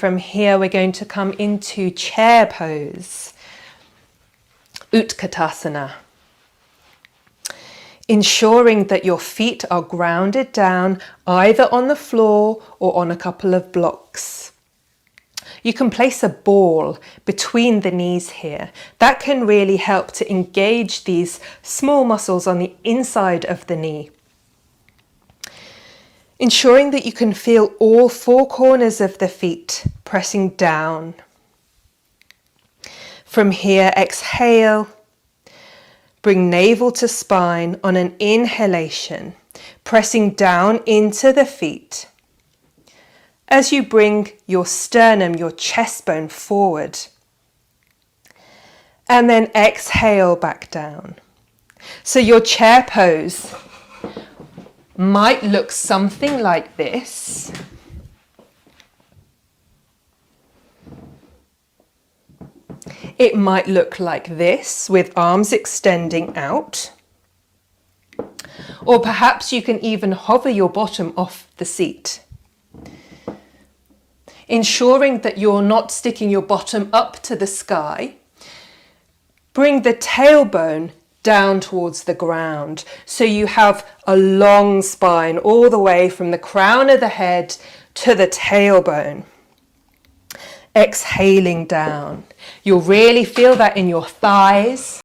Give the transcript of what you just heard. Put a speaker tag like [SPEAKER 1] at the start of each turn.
[SPEAKER 1] From here, we're going to come into chair pose, Utkatasana. Ensuring that your feet are grounded down either on the floor or on a couple of blocks. You can place a ball between the knees here. That can really help to engage these small muscles on the inside of the knee. Ensuring that you can feel all four corners of the feet pressing down. From here, exhale. Bring navel to spine on an inhalation, pressing down into the feet. As you bring your sternum, your chest bone forward. And then exhale back down. So your chair pose might look something like this. It might look like this with arms extending out. Or perhaps you can even hover your bottom off the seat. Ensuring that you're not sticking your bottom up to the sky. Bring the tailbone down towards the ground. So you have a long spine all the way from the crown of the head to the tailbone. Exhaling down. You'll really feel that in your thighs.